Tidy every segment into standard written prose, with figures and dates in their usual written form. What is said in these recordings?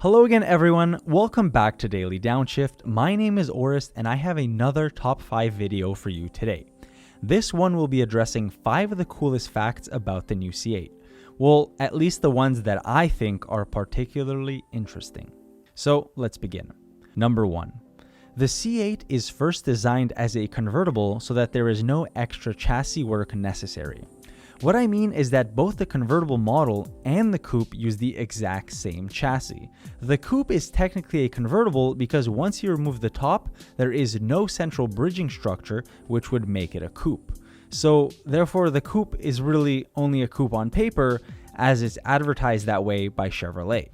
Hello again everyone, welcome back to Daily Downshift. My name is Orest and I have another top 5 video for you today. This one will be addressing 5 of the coolest facts about the new C8. Well, at least the ones that I think are particularly interesting. So let's begin. Number 1. The C8 is first designed as a convertible so that there is no extra chassis work necessary. What I mean is that both the convertible model and the coupe use the exact same chassis. The coupe is technically a convertible because once you remove the top, there is no central bridging structure, which would make it a coupe. So therefore the coupe is really only a coupe on paper, as it's advertised that way by Chevrolet.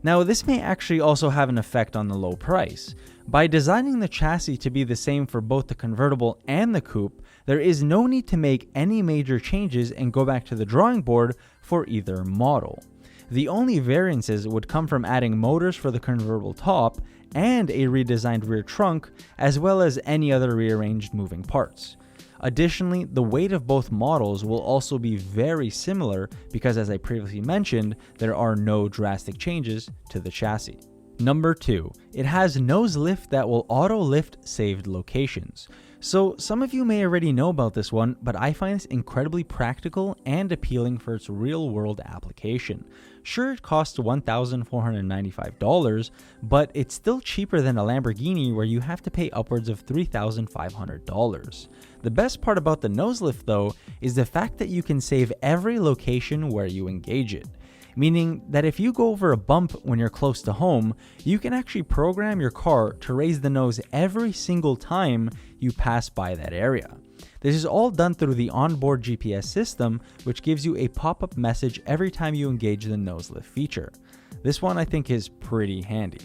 Now this may actually also have an effect on the low price. By designing the chassis to be the same for both the convertible and the coupe, there is no need to make any major changes and go back to the drawing board for either model. The only variances would come from adding motors for the convertible top and a redesigned rear trunk, as well as any other rearranged moving parts. Additionally, the weight of both models will also be very similar because, as I previously mentioned, there are no drastic changes to the chassis. Number 2, it has nose lift that will auto lift saved locations. So some of you may already know about this one, but I find this incredibly practical and appealing for its real world application. Sure, it costs $1,495, but it's still cheaper than a Lamborghini where you have to pay upwards of $3,500. The best part about the nose lift though is the fact that you can save every location where you engage it. Meaning that if you go over a bump when you're close to home, you can actually program your car to raise the nose every single time you pass by that area. This is all done through the onboard GPS system, which gives you a pop-up message every time you engage the nose lift feature. This one I think is pretty handy.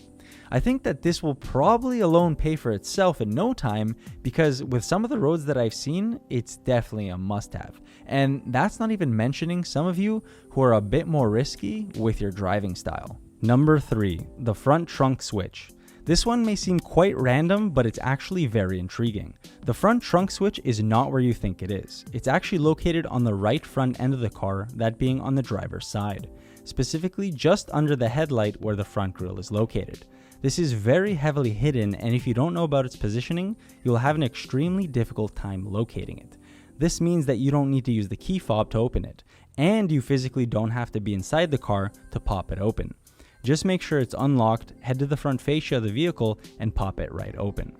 I think that this will probably alone pay for itself in no time because with some of the roads that I've seen, it's definitely a must-have. And that's not even mentioning some of you who are a bit more risky with your driving style. Number 3, the front trunk switch. This one may seem quite random, but it's actually very intriguing. The front trunk switch is not where you think it is. It's actually located on the right front end of the car, that being on the driver's side, specifically just under the headlight where the front grille is located. This is very heavily hidden, and if you don't know about its positioning, you'll have an extremely difficult time locating it. This means that you don't need to use the key fob to open it, and you physically don't have to be inside the car to pop it open. Just make sure it's unlocked, head to the front fascia of the vehicle, and pop it right open.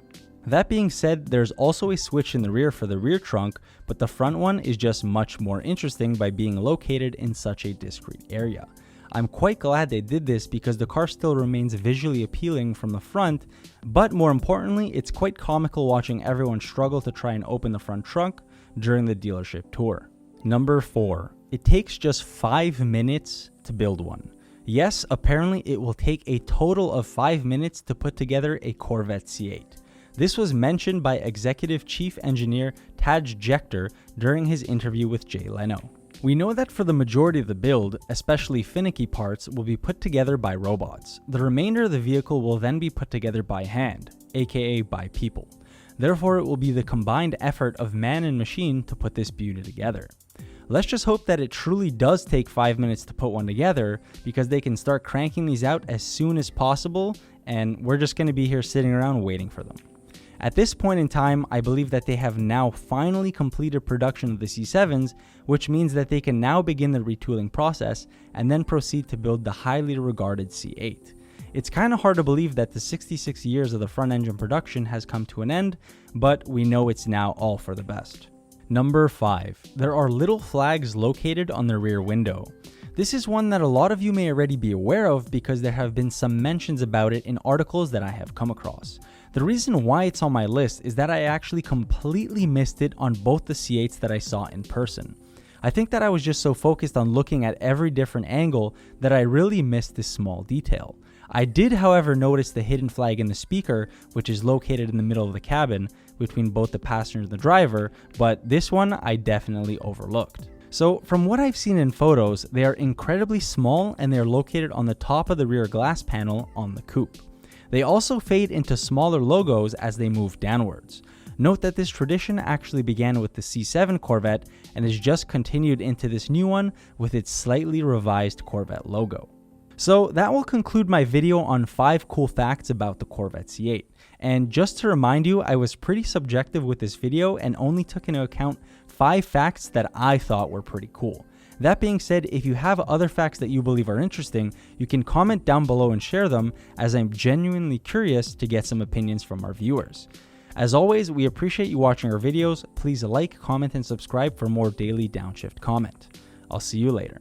That being said, there's also a switch in the rear for the rear trunk, but the front one is just much more interesting by being located in such a discreet area. I'm quite glad they did this because the car still remains visually appealing from the front, but more importantly, it's quite comical watching everyone struggle to try and open the front trunk during the dealership tour. Number 4, it takes just 5 minutes to build one. Yes, apparently it will take a total of 5 minutes to put together a Corvette C8. This was mentioned by Executive Chief Engineer Taj Jechter during his interview with Jay Leno. We know that for the majority of the build, especially finicky parts, will be put together by robots. The remainder of the vehicle will then be put together by hand, aka by people. Therefore, it will be the combined effort of man and machine to put this beauty together. Let's just hope that it truly does take 5 minutes to put one together, because they can start cranking these out as soon as possible, and we're just going to be here sitting around waiting for them. At this point in time, I believe that they have now finally completed production of the C7s, which means that they can now begin the retooling process and then proceed to build the highly regarded C8. It's kind of hard to believe that the 66 years of the front engine production has come to an end, but we know it's now all for the best. Number 5. There are little flags located on the rear window. This is one that a lot of you may already be aware of because there have been some mentions about it in articles that I have come across. The reason why it's on my list is that I actually completely missed it on both the C8s that I saw in person. I think that I was just so focused on looking at every different angle that I really missed this small detail. I did, however, notice the hidden flag in the speaker, which is located in the middle of the cabin between both the passenger and the driver, but this one I definitely overlooked. So from what I've seen in photos, they are incredibly small and they are located on the top of the rear glass panel on the coupe. They also fade into smaller logos as they move downwards. Note that this tradition actually began with the C7 Corvette and has just continued into this new one with its slightly revised Corvette logo. So that will conclude my video on 5 cool facts about the Corvette C8. And just to remind you, I was pretty subjective with this video and only took into account 5 facts that I thought were pretty cool. That being said, if you have other facts that you believe are interesting, you can comment down below and share them, as I'm genuinely curious to get some opinions from our viewers. As always, we appreciate you watching our videos. Please like, comment, and subscribe for more Daily Downshift comment. I'll see you later.